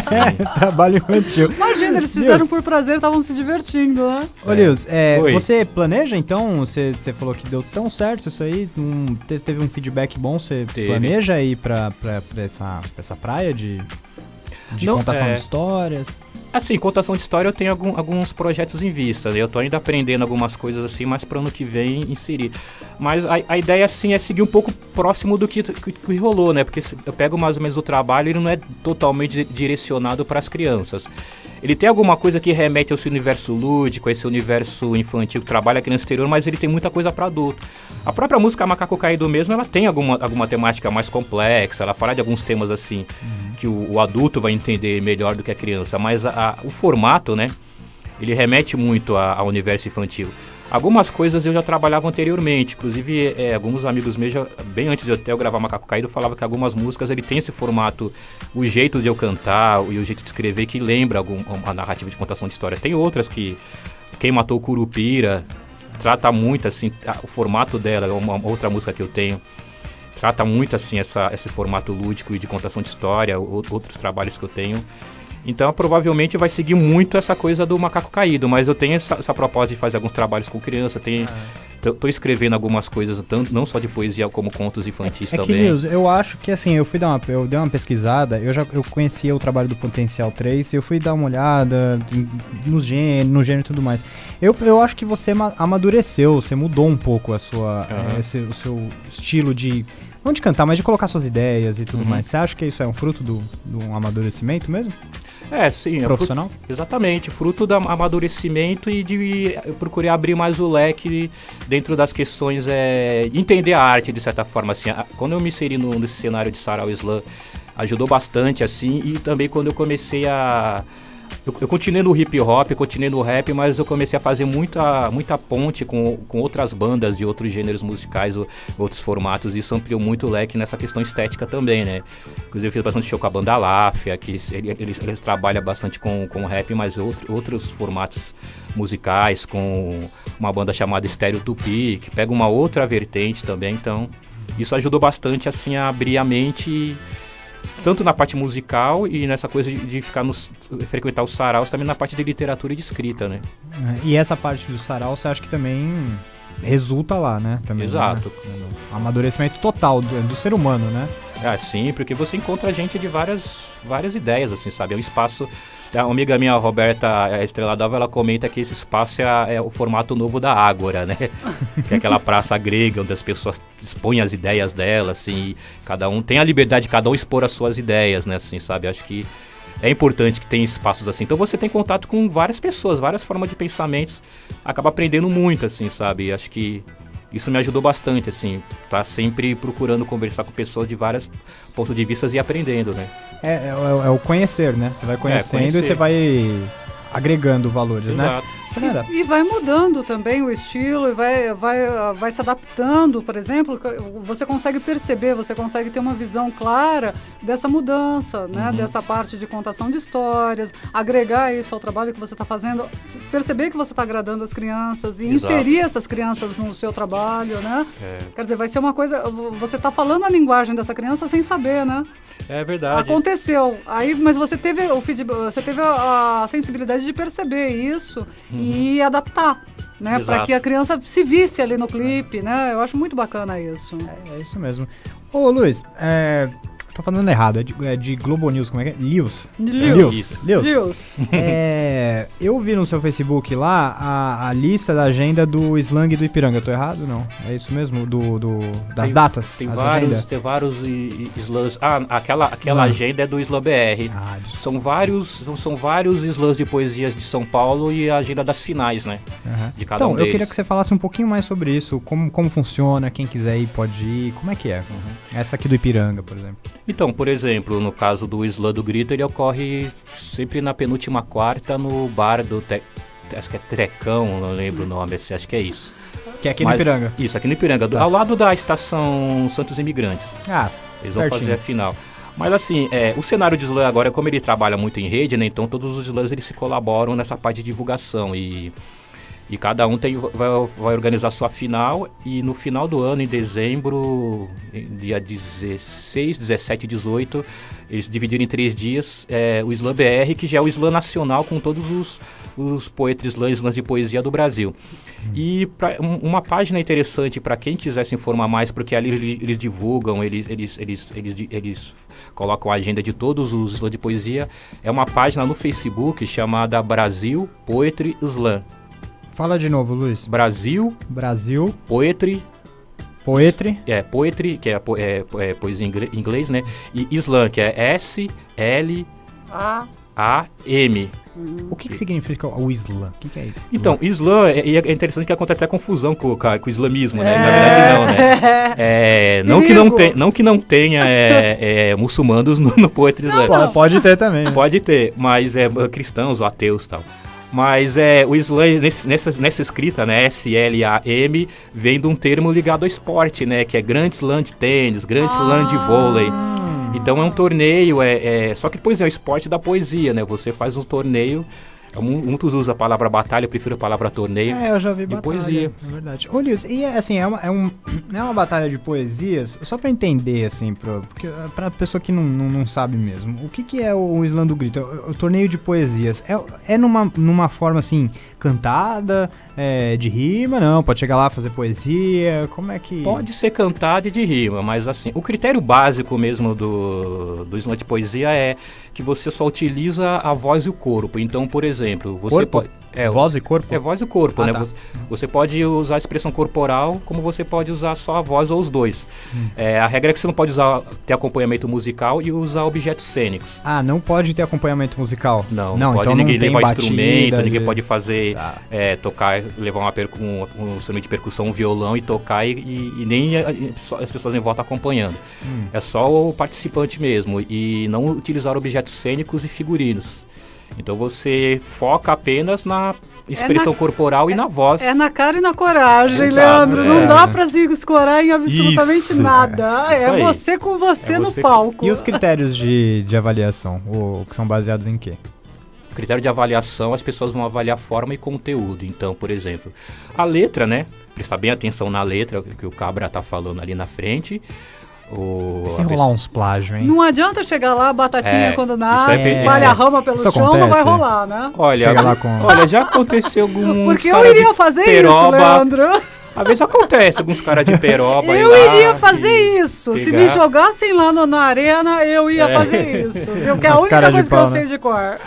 Sim. Trabalho infantil. Imagina, eles fizeram Deus. por prazer, estavam se divertindo, né? Ô, Lius, Oi. você planeja, então? Você falou que deu tão certo isso aí? Teve um feedback bom? Você Teve. planeja ir pra essa praia de Não, contação de histórias? Assim, contação de história eu tenho alguns projetos em vista, né? Eu tô ainda aprendendo algumas coisas assim, mas pro ano que vem inserir. Mas a ideia, assim, é seguir um pouco próximo do que rolou, né? Porque eu pego mais ou menos o trabalho, ele não é totalmente direcionado para as crianças. Ele tem alguma coisa que remete ao seu universo lúdico, a esse universo infantil que trabalha aqui no exterior, mas ele tem muita coisa para adulto. A própria música Macaco Caído mesmo, ela tem alguma temática mais complexa, ela fala de alguns temas assim, que o adulto vai entender melhor do que a criança, mas o formato, né, ele remete muito ao universo infantil. Algumas coisas eu já trabalhava anteriormente, inclusive alguns amigos meus, bem antes de eu gravar Macaco Caído, falavam que algumas músicas ele tem esse formato, o jeito de eu cantar e o jeito de escrever que lembra uma narrativa de contação de história. Tem outras que Quem Matou o Curupira trata muito assim, o formato dela, uma outra música que eu tenho, trata muito assim esse formato lúdico e de contação de história, outros trabalhos que eu tenho. Então, provavelmente vai seguir muito essa coisa do Macaco Caído, mas eu tenho essa proposta de fazer alguns trabalhos com criança, tô escrevendo algumas coisas, não só de poesia, como contos infantis também. Que, Nils, eu acho que assim, eu dei uma pesquisada, eu conhecia o trabalho do Potencial 3, eu fui dar uma olhada no gênero e tudo mais. Eu acho que você amadureceu, você mudou um pouco o seu estilo de... Não de cantar, mas de colocar suas ideias e tudo mais. Você acha que isso é um fruto do amadurecimento mesmo? Sim. Profissional? Exatamente, fruto do amadurecimento e eu procurei abrir mais o leque dentro das questões, entender a arte de certa forma, assim. Quando eu me inseri nesse cenário de sarau slam, ajudou bastante, assim, e também quando eu comecei eu continuei no hip hop, continuei no rap, mas eu comecei a fazer muita ponte com outras bandas de outros gêneros musicais, outros formatos, e isso ampliou muito o leque nessa questão estética também, né? Inclusive eu fiz bastante show com a banda Láfia, que eles trabalham bastante com rap, mas outros formatos musicais, com uma banda chamada Estéreo Tupi, que pega uma outra vertente também, então isso ajudou bastante assim a abrir a mente, tanto na parte musical e nessa coisa de frequentar os saraus, também na parte de literatura e de escrita, né? E essa parte do sarau, você acha que também resulta lá, né? Também, exato. Né? Amadurecimento total do ser humano, né? Sim, porque você encontra gente de várias ideias, assim, sabe? É um espaço... A amiga minha, Roberta Estrela d'Alva, ela comenta que esse espaço é o formato novo da Ágora, né? Que é aquela praça grega onde as pessoas expõem as ideias delas, assim, cada um tem a liberdade de cada um expor as suas ideias, né? Assim, sabe? Acho que é importante que tenha espaços assim. Então você tem contato com várias pessoas, várias formas de pensamentos, acaba aprendendo muito, assim, sabe? Acho que isso me ajudou bastante, assim, tá sempre procurando conversar com pessoas de vários pontos de vista e aprendendo, né? É o conhecer, né? Você vai conhecendo e você vai agregando valores, exato, né? E vai mudando também o estilo, e vai se adaptando, por exemplo, você consegue perceber, você consegue ter uma visão clara dessa mudança, né? Dessa parte de contação de histórias, agregar isso ao trabalho que você está fazendo, perceber que você está agradando as crianças e inserir essas crianças no seu trabalho, né? Quer dizer, vai ser uma coisa, você está falando a linguagem dessa criança sem saber, né? É verdade. Aconteceu. Mas você teve a sensibilidade de perceber isso e adaptar, né? Para que a criança se visse ali no clipe, né? Eu acho muito bacana isso. É isso mesmo. Ô, Luiz, tô falando errado, é de Globo News, como é que é? Lewis. Eu vi no seu Facebook lá a lista da agenda do Slang do Ipiranga, eu tô errado? Não, é isso mesmo? Das datas? Tem vários slams. Aquela agenda é do Slam BR. São vários slams de poesias de São Paulo e a agenda das finais, né? De cada um deles. Eu queria que você falasse um pouquinho mais sobre isso, como funciona, quem quiser ir pode ir, como é que é? Essa aqui do Ipiranga, por exemplo. Então, por exemplo, no caso do Slam do Grito, ele ocorre sempre na penúltima quarta no bar do... acho que é Trecão, não lembro o nome, acho que é isso. Que é aqui no Ipiranga. Isso, aqui no Ipiranga, ao lado da estação Santos Imigrantes. Eles vão pertinho. fazer a final. Mas assim, o cenário de slam agora, como ele trabalha muito em rede, né? Então todos os slams eles se colaboram nessa parte de divulgação e cada um vai organizar sua final, e no final do ano, em dezembro, dia 16, 17 e 18, eles dividiram em 3 dias o Slam BR, que já é o slam nacional com todos os poetry slams de poesia do Brasil. E uma página interessante para quem quiser se informar mais, porque ali eles divulgam, eles colocam a agenda de todos os slams de poesia, é uma página no Facebook chamada Brasil Poetry Slam. Fala de novo, Luiz. Brasil Poetry, que é poesia em inglês, né? E Slam, que é S-L-A-M. O que significa o Slam? O que é isso? Então, Slam é interessante que acontece a confusão com o islamismo, né? Na verdade não, né? Não que não tenha muçulmanos no Poetry Slam. Pode ter também. Né? Pode ter, mas cristãos ou ateus e tal. Mas o slam, nessa escrita, né, SLAM, vem de um termo ligado ao esporte, né, que é Grand Slam de tênis, Grand Slam de vôlei. Então é um torneio, só que depois é o esporte da poesia, né, você faz um torneio. Muitos usam a palavra batalha, eu prefiro a palavra torneio. Eu já vi de batalha, poesia. É verdade. Ô, Lius, e assim, é uma batalha de poesias, só pra entender, assim, porque pra pessoa que não sabe mesmo, o que é o Slam do Grito? O torneio de poesias, é numa forma, assim, cantada, de rima? Não, pode chegar lá fazer poesia, como é que... Pode ser cantada e de rima, mas assim, o critério básico mesmo do Slam de poesia é que você só utiliza a voz e o corpo. Então, por exemplo, você pode... voz e corpo? É voz e corpo, né? Tá. Você pode usar a expressão corporal, como você pode usar só a voz ou os dois. A regra é que você não pode ter acompanhamento musical e usar objetos cênicos. Não pode ter acompanhamento musical? Não então pode ninguém levar batida, instrumento, ninguém pode fazer, tocar, levar um instrumento de percussão, um violão e tocar e nem as pessoas em volta acompanhando. É só o participante mesmo e não utilizar objetos cênicos e figurinos. Então você foca apenas na expressão corporal e na voz. É na cara e na coragem, Exato, Leandro. Não dá pra se escorar em absolutamente nada. Isso aí. Você com você no você palco. E os critérios de avaliação, que são baseados em quê? O critério de avaliação, as pessoas vão avaliar forma e conteúdo. Então, por exemplo, a letra, né? Prestar bem atenção na letra que o Cabra tá falando ali na frente. Se rolar uns plágios, hein? Não adianta chegar lá, batatinha quando nasce, isso espalha a rama pelo isso chão, acontece, não vai rolar, né? Olha, já aconteceu alguns Porque eu iria fazer isso, Leandro. Às vezes acontece, alguns caras de peroba. Eu iria fazer isso. Se me jogassem lá na arena, eu ia fazer isso. Viu? Que é a única coisa que eu sei de cor.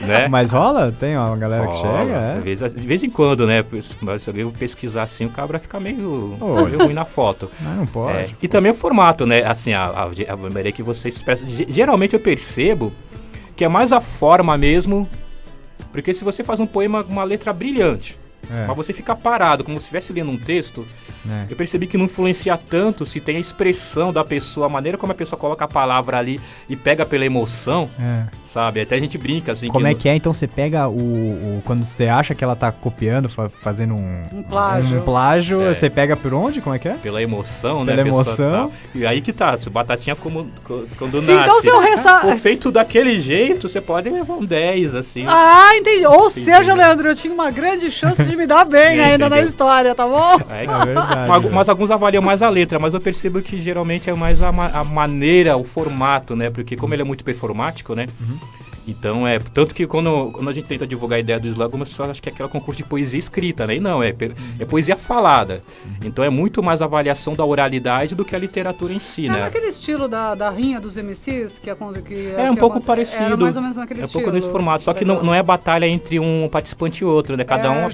Né? Mas rola? Tem uma galera que chega? De vez em quando, né? Mas se eu pesquisar assim, o cabra fica meio ruim na foto. Não pode. E também o formato, né? Assim, a maneira que você se expressa. Geralmente eu percebo que é mais a forma mesmo. Porque se você faz um poema com uma letra brilhante, mas você fica parado, como se estivesse lendo um texto, eu percebi que não influencia tanto se tem a expressão da pessoa, a maneira como a pessoa coloca a palavra ali e pega pela emoção, sabe? Até a gente brinca assim. Como que é? Então você pega quando você acha que ela tá copiando, fazendo um plágio, você pega por onde? Como é que é? Pela emoção, pela né? emoção. E aí que tá, se o Batatinha quando Sim, nasce, então se eu for feito daquele jeito, você pode levar um 10, assim. Entendi. Ou seja, Leandro, eu tinha uma grande chance de me dar bem ainda na história, tá bom? É verdade. Mas alguns avaliam mais a letra, mas eu percebo que geralmente é mais a maneira, o formato, né? Porque como ele é muito performático, né? Então, tanto que quando a gente tenta divulgar a ideia do slam, algumas pessoas acham que é aquele concurso de poesia escrita, né? E não, é poesia falada. Então é muito mais a avaliação da oralidade do que a literatura em si, né? É naquele estilo da rinha dos MCs, que um pouco parecido. Era mais ou menos naquele estilo. É um pouco nesse formato, só que não é batalha entre um participante e outro, né? Cada um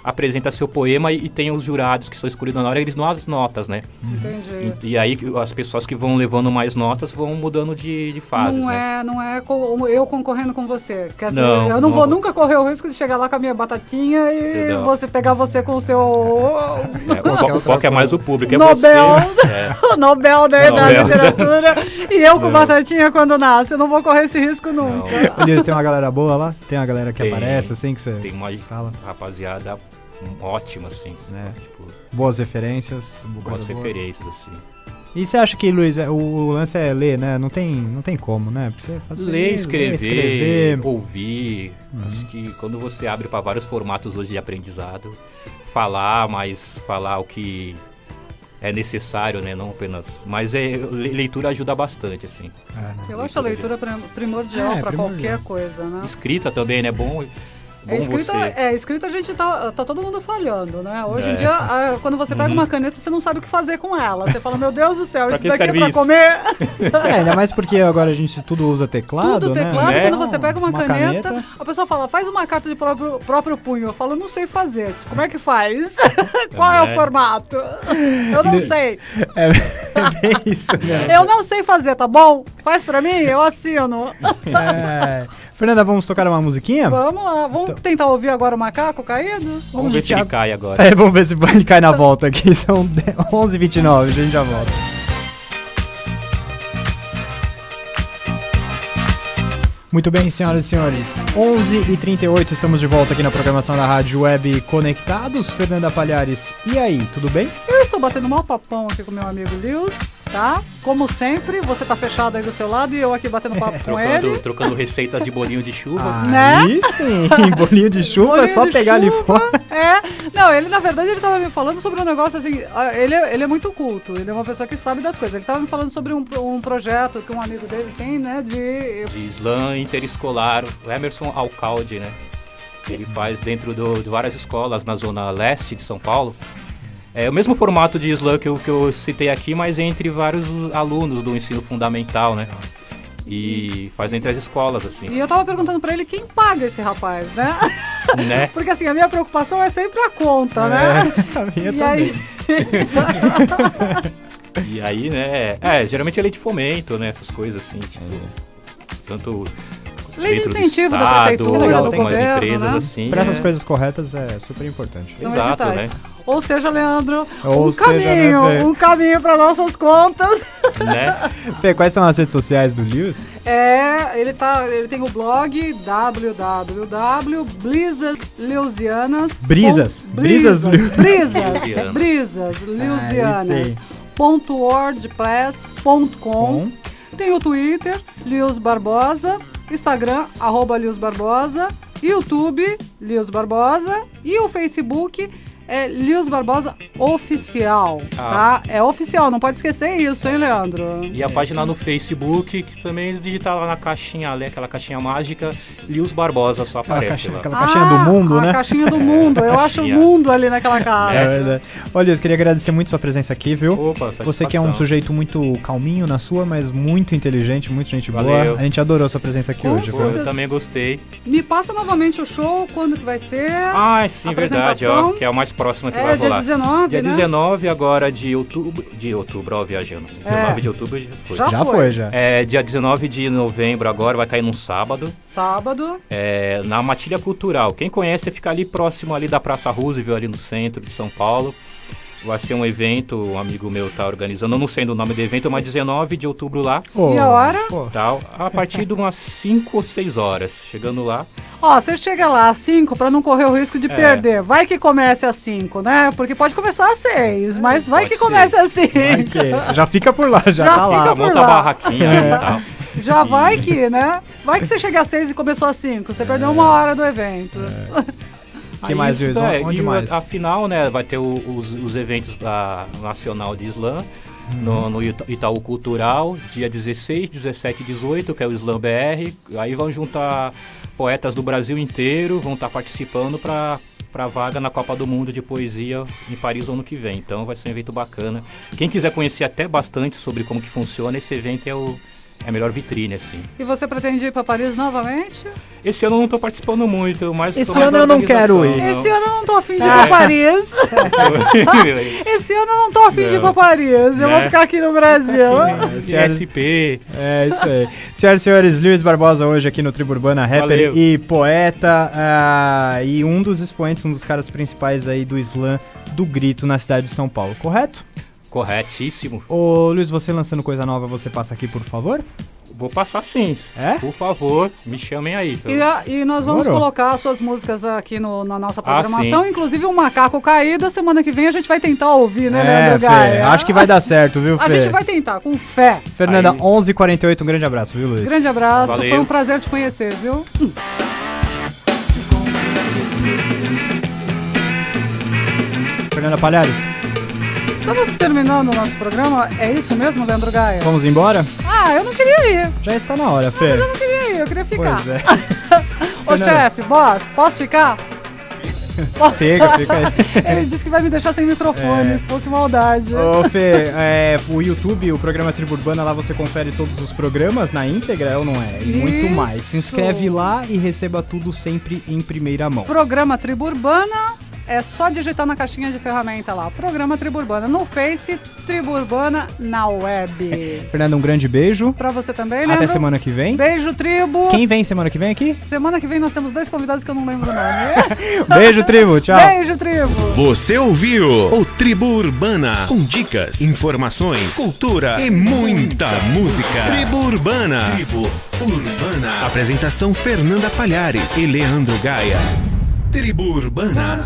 apresenta seu poema e tem os jurados que são escolhidos na hora, eles dão as notas, né? Entendi. E aí as pessoas que vão levando mais notas vão mudando de fases, né? Não é como eu concorrendo com você. Eu não vou nunca correr o risco de chegar lá com a minha batatinha e pegar você com o seu... O foco é mais o público, o Nobel da literatura e eu com batatinha quando nasce. Eu não vou correr esse risco nunca. Elias, tem uma galera boa lá? Tem uma galera que aparece assim que você tem uma fala? Rapaziada ótima, assim. Tipo, boas referências. Boas referências, assim. E você acha que, Luiz, o lance é ler, né? Não tem como, né? Pra você fazer ler, escrever, ouvir. Acho que quando você abre para vários formatos hoje de aprendizado, falar o que é necessário, né? Não apenas... Mas leitura ajuda bastante, assim. Eu acho a leitura primordial para qualquer coisa, né? Escrita também, né? Bom Escrita a gente tá todo mundo falhando, né? Hoje em dia, quando você pega uma caneta, você não sabe o que fazer com ela. Você fala, meu Deus do céu, isso daqui é pra comer. Ainda mais porque agora a gente tudo usa teclado, tudo teclado, né? Quando você pega uma caneta, a pessoa fala, faz uma carta de próprio punho. Eu falo, não sei fazer. Como é que faz? Qual é o formato? Eu não sei. É bem isso, né? Eu não sei fazer, tá bom? Faz pra mim, eu assino. Fernanda, vamos tocar uma musiquinha? Vamos lá, vamos tentar ouvir agora o macaco caído? Vamos ver se ele cai agora. Vamos ver se ele cai na volta aqui. São 11h29, a gente já volta. Muito bem, senhoras e senhores, 11h38, estamos de volta aqui na programação da Rádio Web Conectados. Fernanda Palhares, e aí, tudo bem? Eu estou batendo um maior papão aqui com meu amigo Lewis, tá? Como sempre, você tá fechado aí do seu lado e eu aqui batendo papo com ele. Trocando receitas de bolinho de chuva. Né? Aí sim, bolinho de chuva, Bolinho é só de pegar chuva, ali fora. Não, ele na verdade ele tava me falando sobre um negócio assim, ele é muito culto, ele é uma pessoa que sabe das coisas. Ele tava me falando sobre um projeto que um amigo dele tem, né, de slam interescolar, o Emerson Alcalde, né? Ele faz dentro de várias escolas na zona leste de São Paulo. É o mesmo formato de slam que eu citei aqui, mas entre vários alunos do ensino fundamental, né? E faz entre as escolas, assim. E eu tava perguntando pra ele quem paga esse rapaz, né? Né? Porque assim, a minha preocupação é sempre a conta, né? A minha E também. E aí, né? Geralmente é lei de fomento, né? Essas coisas assim, tipo. Tanto. Lei de dentro do incentivo da estado, prefeitura, do tem umas governo, empresas né? assim. Para essas coisas corretas é super importante. São Exato, editais. né? Ou seja, Leandro, Ou seja, né, Fê? um caminho para nossas contas. Né? Fê, quais são as redes sociais do Lewis? Ele tem o blog www.brisasleusianas. Brisas? Brisas Leusianas.wordpress.com. Tem o Twitter, Lewis Barbosa, Instagram, @Lewis Barbosa, YouTube, Lewis Barbosa, e o Facebook é Lewis Barbosa Oficial, tá? É oficial, não pode esquecer isso, hein, Leandro? E a página no Facebook, que também digitar lá na caixinha ali, aquela caixinha mágica, Lewis Barbosa, só aparece lá. Aquela caixinha do mundo, né? A caixinha do mundo, eu acho o mundo ali naquela casa. É verdade. Olha, Lewis, queria agradecer muito sua presença aqui, viu? Opa, satisfação. Você que é um sujeito muito calminho na sua, mas muito inteligente, muito gente boa. Valeu. A gente adorou sua presença aqui Com hoje, viu? certeza. Eu também gostei. Me passa novamente o show, quando que vai ser? Sim, verdade, ó. Apresentação. Que é o mais próximo que vai Dia rolar. 19, Dia né? 19 agora de outubro, ó, viajando. 19 de outubro já foi. Já Já foi. foi, já. Dia 19 de novembro agora, vai cair num sábado, Sábado. na Matilha Cultural. Quem conhece, fica ali próximo ali da Praça Roosevelt, ali no centro de São Paulo. Vai ser um evento, um amigo meu tá organizando, eu não sei o nome do evento, mas 19 de outubro lá, Pô, E a hora? pô, tal, a partir de umas 5 ou 6 horas, chegando lá. Ó, você chega lá às 5 pra não correr o risco de perder. Vai que comece às 5, né? Porque pode começar às 6, mas vai Pode que ser. comece às 5. vai que- já fica por lá, já Já tá lá. fica por Monta lá. a barraquinha e tal. Já vai que, né? Vai que você chega às 6 e começou às 5. Você perdeu uma hora do evento. Que mais, Lewis? Onde e mais? Afinal, né, vai ter os eventos da Nacional de Slam no Itaú Cultural, dia 16, 17 e 18, que é o Slam BR. Aí vão juntar poetas do Brasil inteiro, vão estar participando para vaga na Copa do Mundo de Poesia em Paris ano que vem. Então vai ser um evento bacana. Quem quiser conhecer até bastante sobre como que funciona, esse evento é a melhor vitrine, assim. E você pretende ir pra Paris novamente? Esse ano eu não tô participando muito, mas Esse tô mais ano na eu não quero organização, ir. Esse ano eu não tô afim de ir pra Paris. Esse ano eu não tô afim de ir pra Paris. Eu vou ficar aqui no Brasil. SP. É isso aí. Senhoras e senhores, Lewis Barbosa hoje aqui no Tribo Urbana, rapper Valeu. e poeta, e um dos expoentes, um dos caras principais aí do slam do grito na cidade de São Paulo, correto? Corretíssimo. Ô Luiz, você lançando coisa nova, você passa aqui, por favor? Vou passar sim. É? Por favor, me chamem aí. Então. E nós vamos Demorou. colocar as suas músicas aqui na nossa Ah, programação, sim. inclusive o Macaco Caído. Semana que vem a gente vai tentar ouvir, né, É, Leandro Fê, Gaia? acho que vai dar certo, viu, Fê? A gente vai tentar, com fé. Fernanda, Aí. 11h48, um grande abraço, viu, Luiz? Grande abraço, Valeu. foi um prazer te conhecer, viu? Fernanda Palhares, Estamos terminando o nosso programa, é isso mesmo, Leandro Gaia? vamos embora? Eu não queria ir, Já está na hora, Fê. eu não queria ir, eu queria ficar. Pois é. Ô chefe, boss, posso ficar? Fica aí. Ele disse que vai me deixar sem microfone, pô, que maldade. Ô Fê, o YouTube, o programa Tribo Urbana, lá você confere todos os programas na íntegra, ou não é? E muito Isso. mais. Se inscreve lá e receba tudo sempre em primeira mão. Programa Tribo Urbana é só digitar na caixinha de ferramenta lá, Programa Tribo Urbana. No Face, Tribo Urbana na web. Fernanda, um grande beijo. Pra você também, Leandro. Até semana que vem. Beijo, tribo. Quem vem semana que vem aqui? Semana que vem nós temos 2 convidados que eu não lembro o nome. Beijo, tribo. Tchau. Beijo, tribo. Você ouviu o Tribo Urbana, com dicas, informações, cultura e muita música. Tribo Urbana. Tribo Urbana. Apresentação Fernanda Palhares e Leandro Gaia. Tribo Urbana.